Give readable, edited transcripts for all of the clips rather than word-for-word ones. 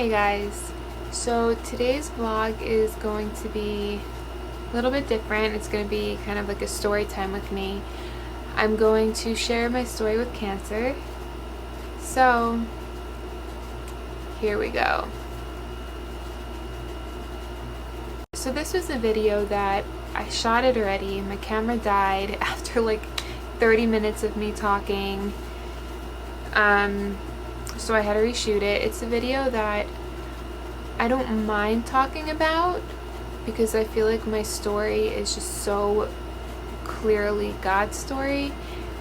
Hi guys, so today's vlog is going to be a little bit different. It's going to be kind of like a story time with me. I'm going to share my story with cancer. So here we go. So this was a video that I shot it already. My camera died after like 30 minutes of me talking. So I had to reshoot it. It's a video that I don't mind talking about because I feel like my story is just so clearly God's story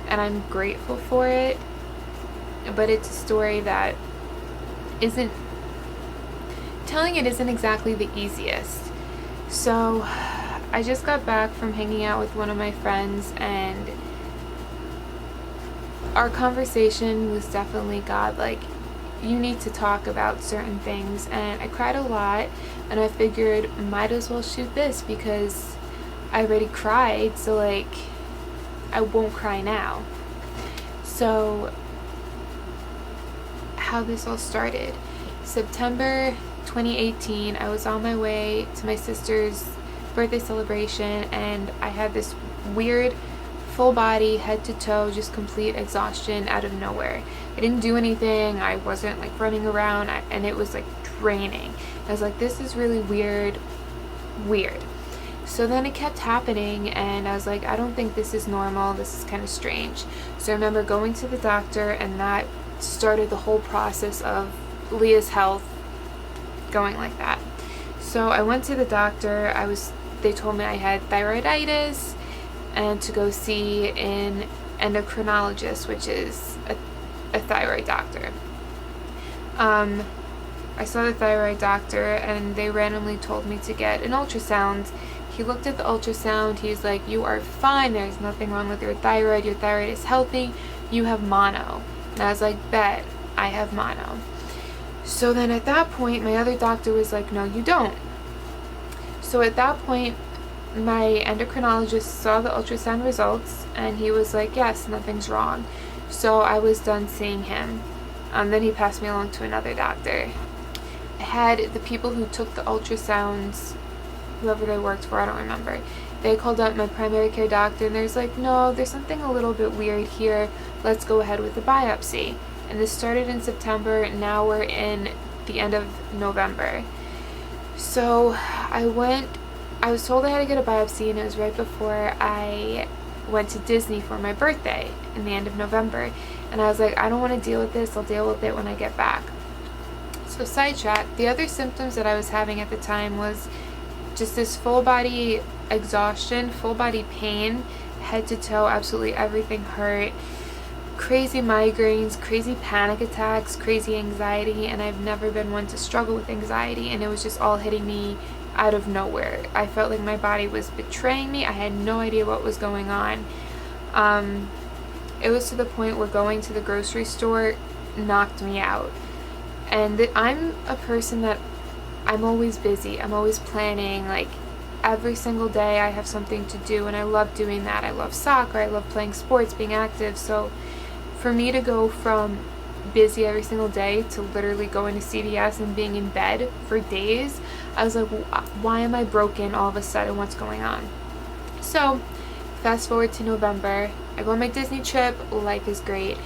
and I'm grateful for it. But it's a story that telling it isn't exactly the easiest. So I just got back from hanging out with one of my friends, and our conversation was definitely God, like, you need to talk about certain things. And I cried a lot, and I figured might as well shoot this because I already cried, so like I won't cry now. So how this all started: September 2018, I was on my way to my sister's birthday celebration, and I had this weird full body, head to toe, just complete exhaustion out of nowhere. I didn't do anything, I wasn't like running around, and it was like draining. I was like, this is really weird. So then it kept happening, and I was like, I don't think this is normal, this is kind of strange. So I remember going to the doctor, and that started the whole process of Leah's health going like that. So I went to the doctor. They told me I had thyroiditis and to go see an endocrinologist, which is a thyroid doctor. I saw the thyroid doctor, and they randomly told me to get an ultrasound. He looked at the ultrasound. He's like, you are fine, there's nothing wrong with your thyroid is healthy, you have mono. And I was like, bet, I have mono. So then at that point, my other doctor was like, no, you don't. So at that point, my endocrinologist saw the ultrasound results, and he was like, yes, nothing's wrong. So I was done seeing him. Then he passed me along to another doctor. I had the people who took the ultrasounds, whoever they worked for, I don't remember. They called up my primary care doctor, and there's like, no, there's something a little bit weird here. Let's go ahead with the biopsy. And this started in September, and now we're in the end of November. So I was told I had to get a biopsy, and it was right before I went to Disney for my birthday in the end of November. And I was like, I don't want to deal with this, I'll deal with it when I get back. So sidetrack, the other symptoms that I was having at the time was just this full body exhaustion, full body pain, head to toe, absolutely everything hurt, crazy migraines, crazy panic attacks, crazy anxiety. And I've never been one to struggle with anxiety, and it was just all hitting me out of nowhere. I felt like my body was betraying me. I had no idea what was going on. It was to the point where going to the grocery store knocked me out. And I'm a person that I'm always busy. I'm always planning. Like every single day I have something to do, and I love doing that. I love soccer. I love playing sports, being active. So for me to go from busy every single day to literally going to CVS and being in bed for days, I was like, why am I broken all of a sudden? What's going on? So fast forward to November. I go on my Disney trip. Life is great.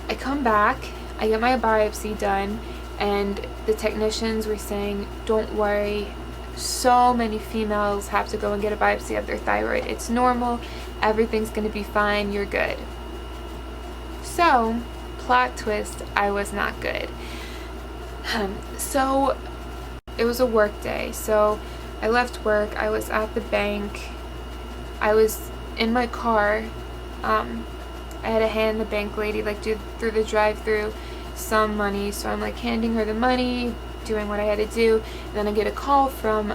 I come back. I get my biopsy done, and the technicians were saying, don't worry, so many females have to go and get a biopsy of their thyroid. It's normal. Everything's going to be fine. You're good. So, plot twist, I was not good. So, it was a work day. So, I left work. I was at the bank. I was in my car. I had to hand the bank lady, like, through the drive-thru some money. So, I'm, like, handing her the money, doing what I had to do. And then I get a call from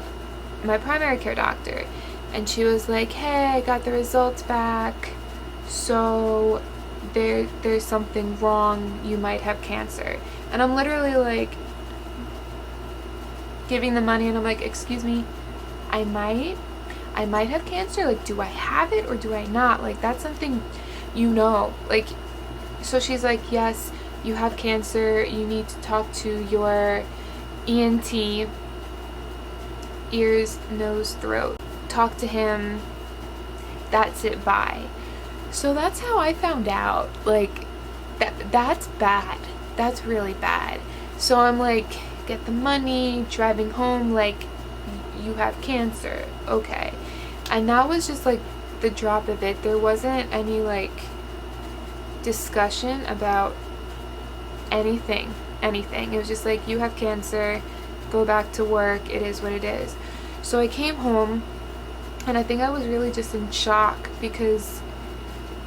my primary care doctor. And she was like, hey, I got the results back. So there's something wrong, you might have cancer. And I'm literally like giving the money, and I'm like, excuse me, I might have cancer, like, do I have it or do I not? Like, that's something, like. So she's like, yes, you have cancer, you need to talk to your ENT, ears, nose, throat. Talk to him. That's it, bye. So that's how I found out. Like, that's bad. That's really bad. So I'm like, get the money, driving home, like, you have cancer. Okay. And that was just like the drop of it. There wasn't any like discussion about anything. It was just like, you have cancer, go back to work, it is what it is. So I came home, and I think I was really just in shock, because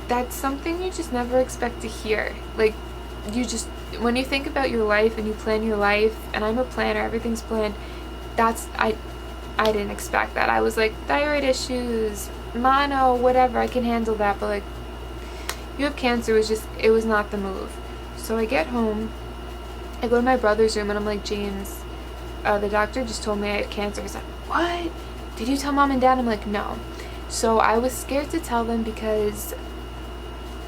that's something you just never expect to hear. Like, you just, when you think about your life and you plan your life, and I'm a planner, everything's planned, that's, I didn't expect that. I was like, thyroid issues, mono, whatever, I can handle that, but like, you have cancer was just, it was not the move. So I get home, I go to my brother's room, and I'm like, James, the doctor just told me I had cancer. He's like, what? Did you tell mom and dad? I'm like, no. So I was scared to tell them, because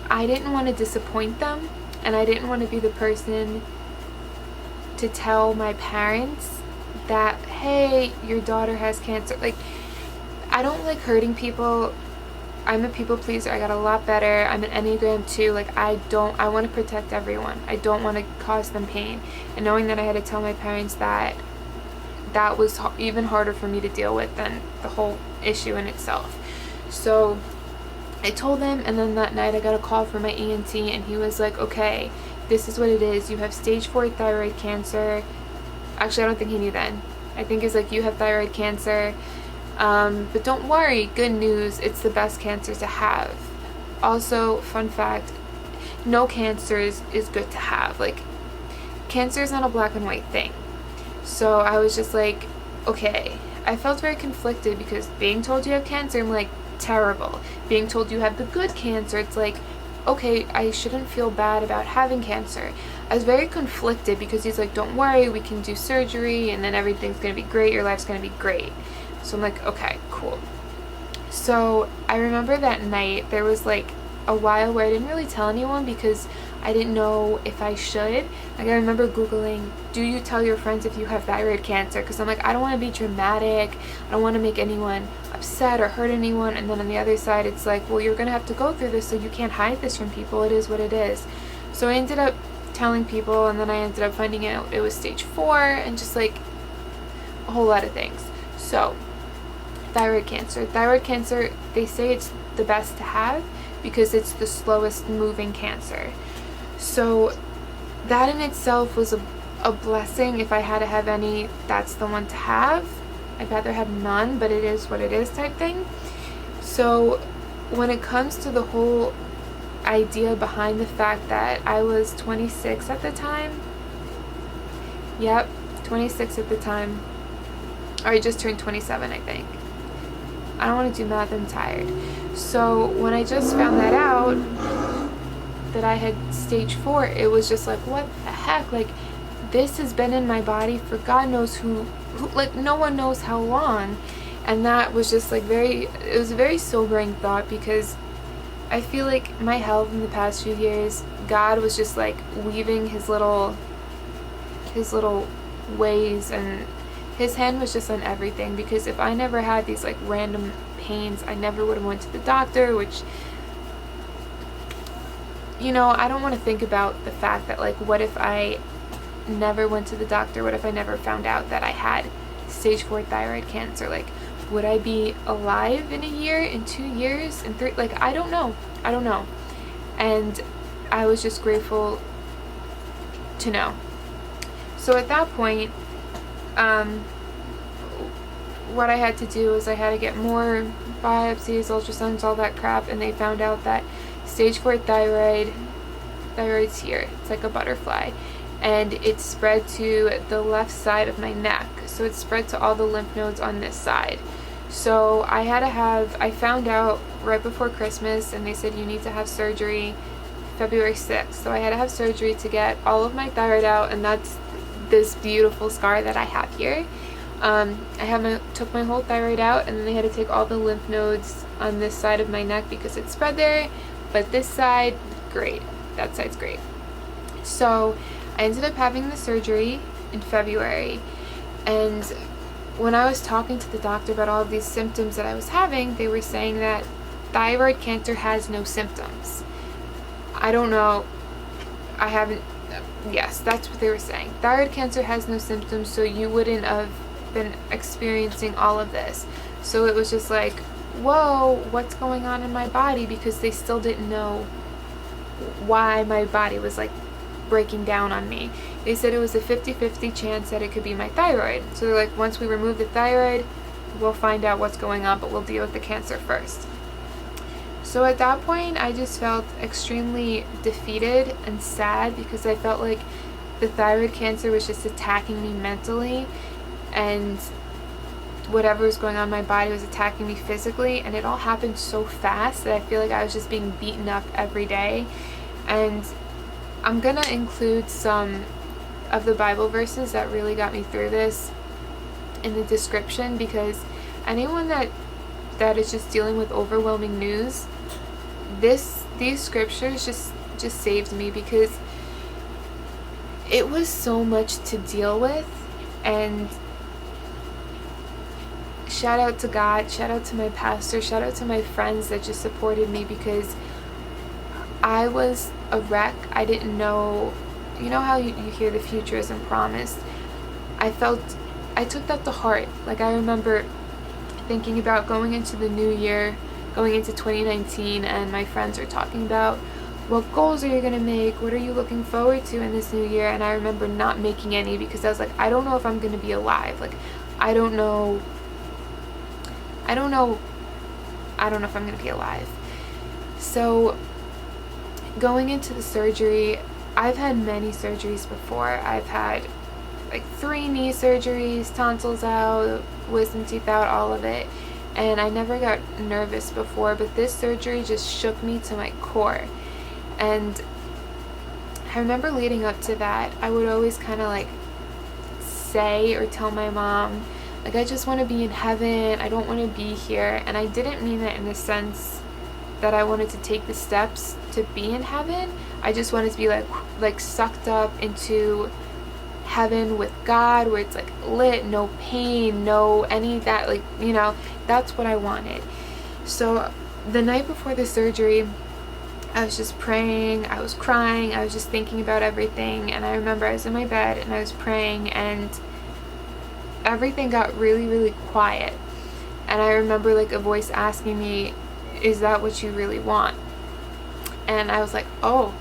I didn't want to disappoint them, and I didn't want to be the person to tell my parents that, hey, your daughter has cancer. Like, I don't like hurting people. I'm a people pleaser. I got a lot better. I'm an Enneagram 2. Like, I want to protect everyone. I don't want to cause them pain. And knowing that I had to tell my parents that, that was even harder for me to deal with than the whole issue in itself. So I told him, and then that night I got a call from my ENT, and he was like, okay, this is what it is. You have stage 4 thyroid cancer. Actually, I don't think he knew then. I think he's like, you have thyroid cancer. But don't worry, good news, it's the best cancer to have. Also, fun fact, no cancer is good to have. Like, cancer is not a black and white thing. So I was just like, okay. I felt very conflicted, because being told you have cancer, I'm like, terrible. Being told you have the good cancer, it's like, okay, I shouldn't feel bad about having cancer. I was very conflicted, because he's like, don't worry, we can do surgery, and then everything's gonna be great, your life's gonna be great. So I'm like, okay, cool. So I remember that night, there was like a while where I didn't really tell anyone, because I didn't know if I should. Like, I remember Googling, do you tell your friends if you have thyroid cancer? Because I'm like, I don't want to be dramatic. I don't want to make anyone upset or hurt anyone. And then on the other side, it's like, well, you're going to have to go through this, so you can't hide this from people. It is what it is. So I ended up telling people, and then I ended up finding out it was stage 4, and just like a whole lot of things. So thyroid cancer. Thyroid cancer, they say it's the best to have, because it's the slowest moving cancer. So that in itself was a blessing. If I had to have any, that's the one to have. I'd rather have none, but it is what it is type thing. So when it comes to the whole idea behind the fact that I was 26 at the time, yep, 26 at the time, or I just turned 27, I think. I don't want to do math, I'm tired. So when I just found that out, that I had stage 4, it was just like, what the heck? Like, this has been in my body for God knows who like, no one knows how long. And that was just like it was a very sobering thought, because I feel like my health in the past few years, God was just like weaving his little ways, and his hand was just on everything. Because if I never had these like random pains, I never would have went to the doctor, which, you know, I don't want to think about the fact that, like, what if I never went to the doctor? What if I never found out that I had stage 4 thyroid cancer? Like, would I be alive in a year, in 2 years, in 3? Like, I don't know. And I was just grateful to know. So at that point, what I had to do was I had to get more biopsies, ultrasounds, all that crap, and they found out that stage 4 thyroid's here. It's like a butterfly, and it's spread to the left side of my neck. So it's spread to all the lymph nodes on this side. So I found out right before Christmas, and they said you need to have surgery February 6th. So I had to have surgery to get all of my thyroid out, and that's this beautiful scar that I have here. Took my whole thyroid out, and then they had to take all the lymph nodes on this side of my neck because it spread there. But this side, great. That side's great. So I ended up having the surgery in February, And when I was talking to the doctor about all of these symptoms that I was having, they were saying that thyroid cancer has no symptoms. I don't know. I haven't. Yes, that's what they were saying. Thyroid cancer has no symptoms, so you wouldn't have been experiencing all of this. So it was just like, whoa, what's going on in my body? Because they still didn't know why my body was like breaking down on me. They said it was a 50-50 chance that it could be my thyroid. So they're like, once we remove the thyroid, we'll find out what's going on, but we'll deal with the cancer first. So at that point, I just felt extremely defeated and sad because I felt like the thyroid cancer was just attacking me mentally, and whatever was going on in my body was attacking me physically, and it all happened so fast that I feel like I was just being beaten up every day. And I'm gonna include some of the Bible verses that really got me through this in the description, because anyone that is just dealing with overwhelming news, these scriptures just saved me, because it was so much to deal with. And shout out to God, shout out to my pastor, shout out to my friends that just supported me, because I was a wreck. I didn't know, you know how you hear the future isn't promised. I took that to heart. Like, I remember thinking about going into the new year, going into 2019, and my friends are talking about, what goals are you going to make? What are you looking forward to in this new year? And I remember not making any, because I was like, I don't know if I'm going to be alive. Like, I don't know if I'm going to be alive. So going into the surgery, I've had many surgeries before. I've had like 3 knee surgeries, tonsils out, wisdom teeth out, all of it. And I never got nervous before, but this surgery just shook me to my core. And I remember leading up to that, I would always kind of like say or tell my mom, like, I just want to be in heaven, I don't want to be here. And I didn't mean that in the sense that I wanted to take the steps to be in heaven. I just wanted to be like sucked up into heaven with God, where it's like lit, no pain, no any of that, like, you know, that's what I wanted. So the night before the surgery, I was just praying, I was crying, I was just thinking about everything. And I remember I was in my bed and I was praying, and everything got really, really quiet. And I remember like a voice asking me, is that what you really want? And I was like, oh,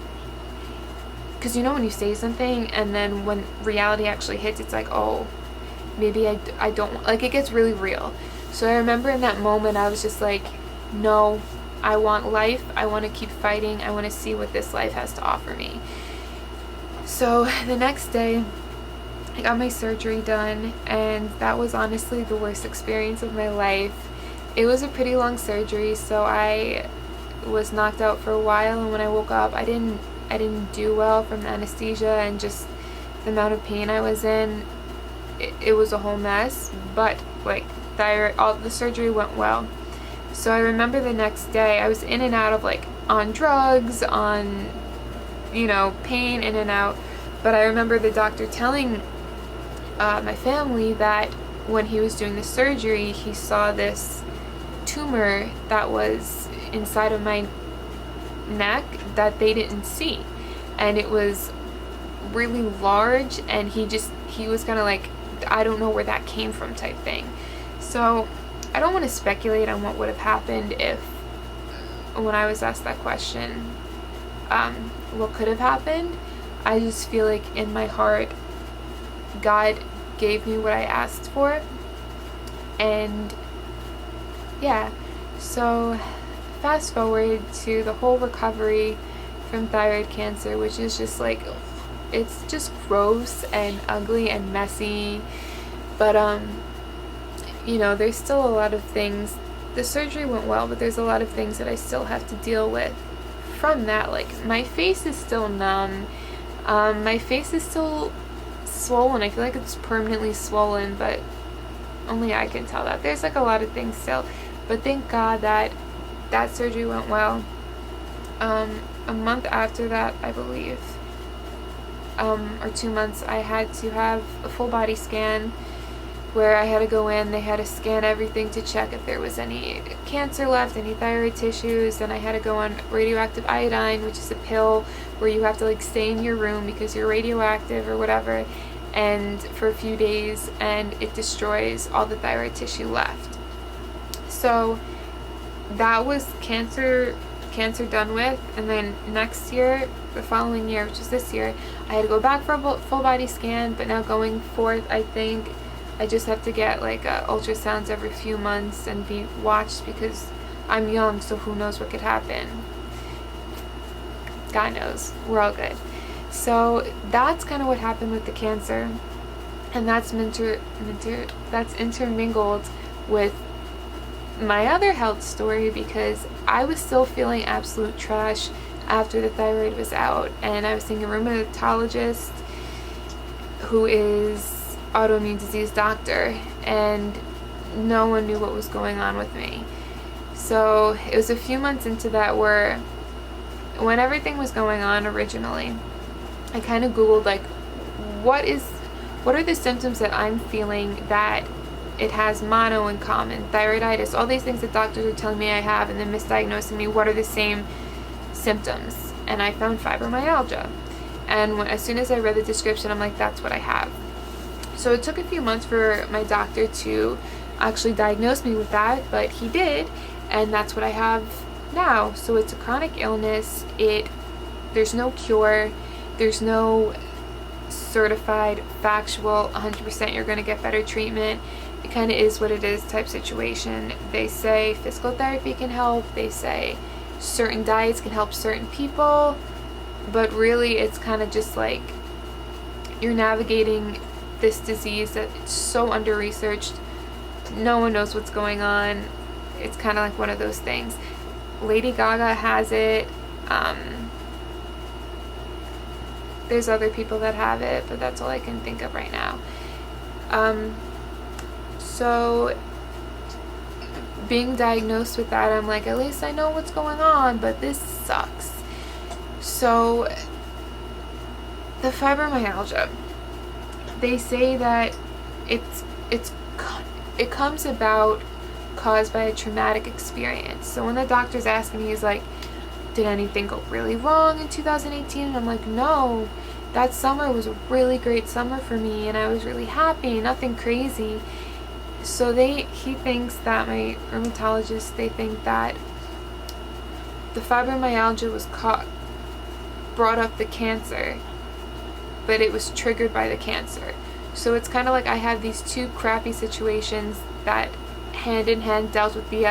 because you know when you say something and then when reality actually hits, it's like, oh, maybe I don't, like, it gets really real. So I remember in that moment I was just like, no, I want life, I want to keep fighting, I want to see what this life has to offer me. So the next day I got my surgery done, and that was honestly the worst experience of my life. It was a pretty long surgery, so I was knocked out for a while, and when I woke up, I didn't do well from the anesthesia and just the amount of pain I was in. It was a whole mess, but like all the surgery went well. So I remember the next day I was in and out of like on drugs, on, you know, pain, in and out. But I remember the doctor telling my family that when he was doing the surgery, he saw this tumor that was inside of my neck that they didn't see, and it was really large, and he was kind of like, I don't know where that came from type thing. So I don't want to speculate on what would have happened if, when I was asked that question, what could have happened. I just feel like in my heart God gave me what I asked for. And yeah, so fast forward to the whole recovery from thyroid cancer, which is just like, it's just gross and ugly and messy. But you know, there's still a lot of things. The surgery went well, but there's a lot of things that I still have to deal with from that. Like, my face is still numb, my face is still swollen. I feel like it's permanently swollen, but only I can tell that. There's like a lot of things still, but thank God that surgery went well. A month after that, I believe, or 2 months, I had to have a full body scan, where I had to go in. They had to scan everything to check if there was any cancer left, any thyroid tissues. Then I had to go on radioactive iodine, which is a pill where you have to like stay in your room because you're radioactive or whatever, and for a few days, and it destroys all the thyroid tissue left. So that was cancer done with. And then next year, the following year, which is this year, I had to go back for a full body scan. But now going forth, I think I just have to get like ultrasounds every few months and be watched, because I'm young, so who knows what could happen. God knows. We're all good. So that's kind of what happened with the cancer, and that's intermingled with my other health story, because I was still feeling absolute trash after the thyroid was out, and I was seeing a rheumatologist who is autoimmune disease doctor, and no one knew what was going on with me. So it was a few months into that where, when everything was going on originally, I kind of Googled like, what are the symptoms that I'm feeling that it has mono in common, thyroiditis, all these things that doctors are telling me I have and then misdiagnosing me, what are the same symptoms? And I found fibromyalgia. And as soon as I read the description, I'm like, that's what I have. So it took a few months for my doctor to actually diagnose me with that, but he did, and that's what I have now. So it's a chronic illness. There's no cure. There's no certified, factual, 100% you're going to get better treatment. It kind of is what it is type situation. They say physical therapy can help. They say certain diets can help certain people. But really, it's kind of just like you're navigating this disease that it's so under-researched. No one knows what's going on. It's kind of like one of those things. Lady Gaga has it. There's other people that have it, but that's all I can think of right now. So being diagnosed with that, I'm like, at least I know what's going on, but this sucks. So the fibromyalgia, they say that it comes about caused by a traumatic experience. So when the doctor's asking me, he's like, did anything go really wrong in 2018? And I'm like, no, that summer was a really great summer for me, and I was really happy, nothing crazy. So he thinks that, my rheumatologist, they think that the fibromyalgia was brought up the cancer, but it was triggered by the cancer. So it's kind of like I have these two crappy situations that hand in hand dealt with the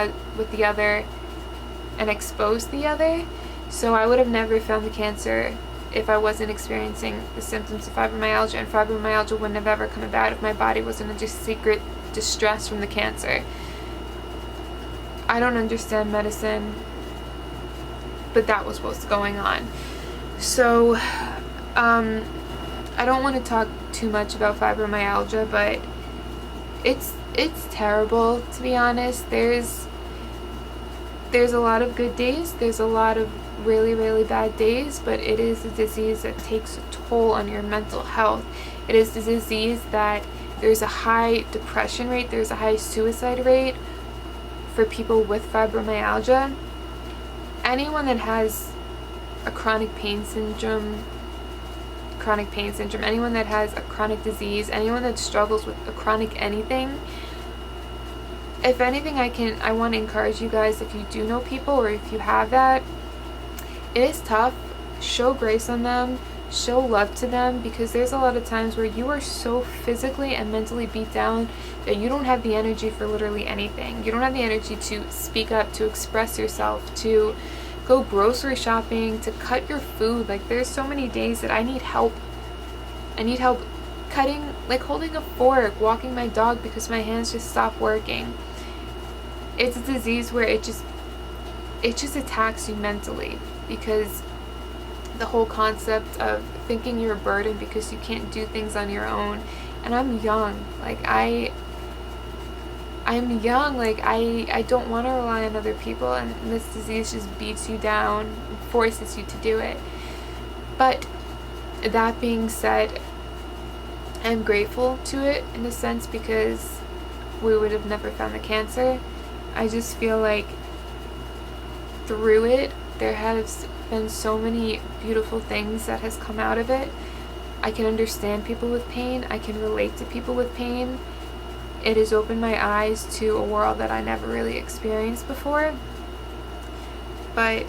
other and exposed the other. So I would have never found the cancer if I wasn't experiencing the symptoms of fibromyalgia, and fibromyalgia wouldn't have ever come about if my body wasn't under secret distress from the cancer. I don't understand medicine, but that was what's going on. So I don't want to talk too much about fibromyalgia, but it's terrible, to be honest. There's a lot of good days, there's a lot of really, really bad days, but it is a disease that takes a toll on your mental health. It is a disease that there's a high depression rate, there's a high suicide rate for people with fibromyalgia. Anyone that has a chronic pain syndrome, anyone that has a chronic disease, anyone that struggles with a chronic anything, if anything, I want to encourage you guys, if you do know people or if you have that, it is tough. Show grace on them, show love to them, because there's a lot of times where you are so physically and mentally beat down that you don't have the energy for literally anything. You don't have the energy to speak up, to express yourself, to go grocery shopping, to cut your food. Like, there's so many days that I need help. I need help cutting, like holding a fork, walking my dog because my hands just stop working. It's a disease where it just attacks you mentally, because the whole concept of thinking you're a burden because you can't do things on your own. And I'm young, like I'm young, like I don't want to rely on other people, and this disease just beats you down and forces you to do it. But that being said, I'm grateful to it in a sense because we would have never found the cancer. I just feel like through it, there has been so many beautiful things that has come out of it. I can understand people with pain. I can relate to people with pain. It has opened my eyes to a world that I never really experienced before. But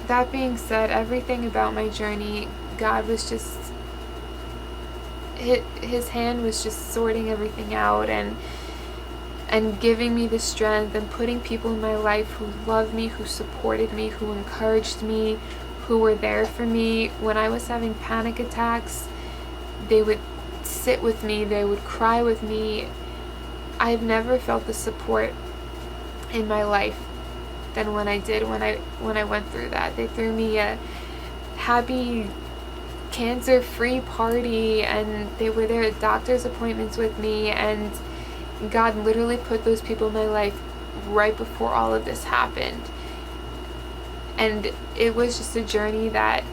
that being said, everything about my journey, God was just, his hand was just sorting everything out and giving me the strength and putting people in my life who loved me, who supported me, who encouraged me, who were there for me. When I was having panic attacks, they would sit with me, they would cry with me. I've never felt the support in my life than when I did when I went through that. They threw me a happy cancer-free party, and they were there at doctor's appointments with me, and God literally put those people in my life right before all of this happened. And it was just a journey that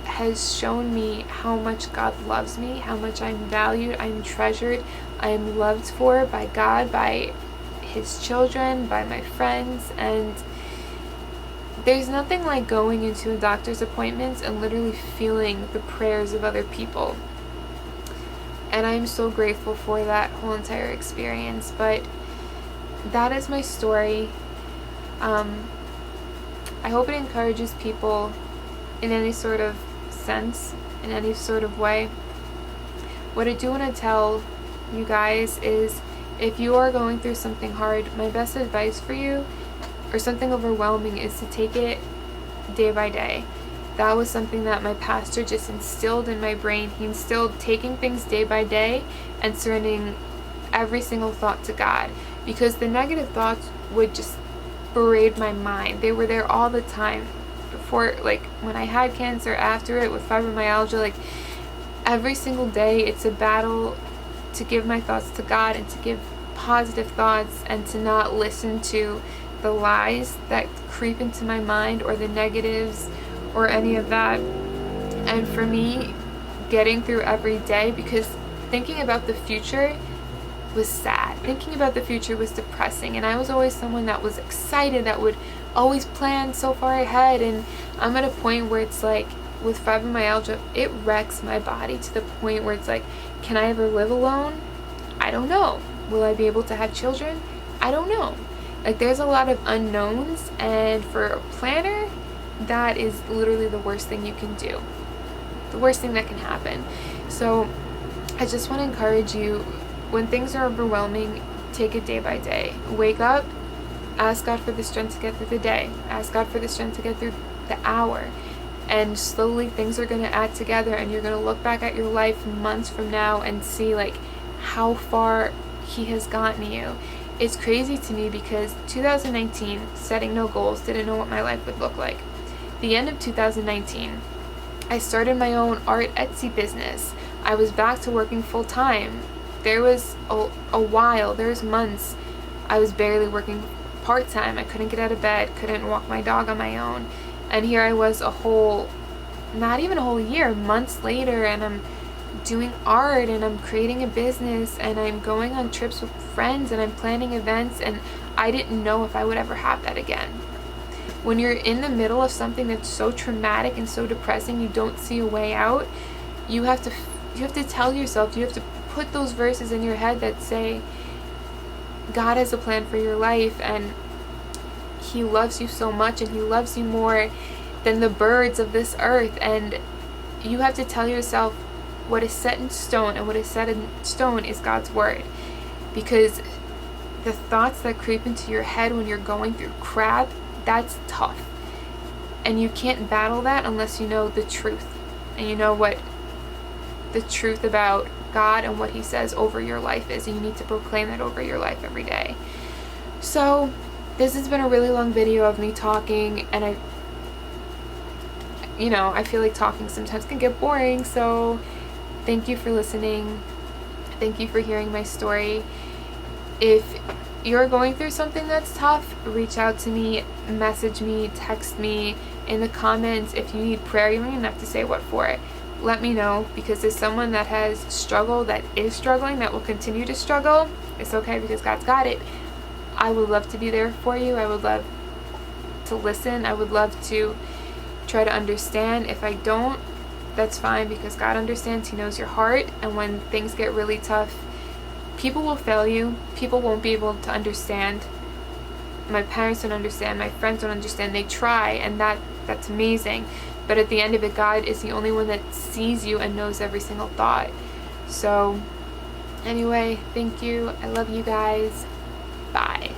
has shown me how much God loves me, how much I'm valued, I'm treasured, I am loved for by God, by his children, by my friends. And there's nothing like going into a doctor's appointments and literally feeling the prayers of other people. And I'm so grateful for that whole entire experience. But that is my story. I hope it encourages people in any sort of sense, in any sort of way. What I do want to tell you guys is, if you are going through something hard, my best advice for you, or something overwhelming, is to take it day by day. That was something that my pastor just instilled in my brain. He instilled taking things day by day and surrendering every single thought to God, because the negative thoughts would just berate my mind. They were there all the time. Before, like when I had cancer, after it, with fibromyalgia, like every single day it's a battle to give my thoughts to God and to give positive thoughts and to not listen to the lies that creep into my mind or the negatives or any of that. And for me, getting through every day, because thinking about the future was sad. Thinking about the future was depressing, and I was always someone that was excited, that would always plan so far ahead. And I'm at a point where it's like, with fibromyalgia, it wrecks my body to the point where it's like, can I ever live alone? I don't know. Will I be able to have children? I don't know. Like, there's a lot of unknowns, and for a planner, that is literally the worst thing you can do. The worst thing that can happen. So I just want to encourage you, when things are overwhelming, take it day by day. Wake up, ask God for the strength to get through the day. Ask God for the strength to get through the hour. And slowly things are going to add together, and you're going to look back at your life months from now and see like how far he has gotten you. It's crazy to me because 2019, setting no goals, didn't know what my life would look like. The end of 2019, I started my own art Etsy business. I was back to working full time. There was a while, there was months, I was barely working part-time. I couldn't get out of bed, couldn't walk my dog on my own. And here I was not even a whole year, months later, and I'm doing art, and I'm creating a business, and I'm going on trips with friends, and I'm planning events, and I didn't know if I would ever have that again. When you're in the middle of something that's so traumatic and so depressing, you don't see a way out, you have to tell yourself, you have to put those verses in your head that say God has a plan for your life, and he loves you so much, and he loves you more than the birds of this earth. And you have to tell yourself what is set in stone, and what is set in stone is God's word. Because the thoughts that creep into your head when you're going through crap, that's tough. And you can't battle that unless you know the truth, and you know what the truth about God and what he says over your life is, and you need to proclaim that over your life every day. So this has been a really long video of me talking, and I feel like talking sometimes can get boring, so thank you for listening. Thank you for hearing my story. If you're going through something that's tough, reach out to me, message me, text me in the comments. If you need prayer, you don't even have to say what for. let me know, because as someone that has struggled, that is struggling, that will continue to struggle, it's okay because God's got it. I would love to be there for you. I would love to listen. I would love to try to understand. If I don't, that's fine, because God understands. He knows your heart. And when things get really tough, people will fail you. People won't be able to understand. My parents don't understand. My friends don't understand. They try, and that's amazing. But at the end of it, God is the only one that sees you and knows every single thought. So anyway, thank you. I love you guys. Bye.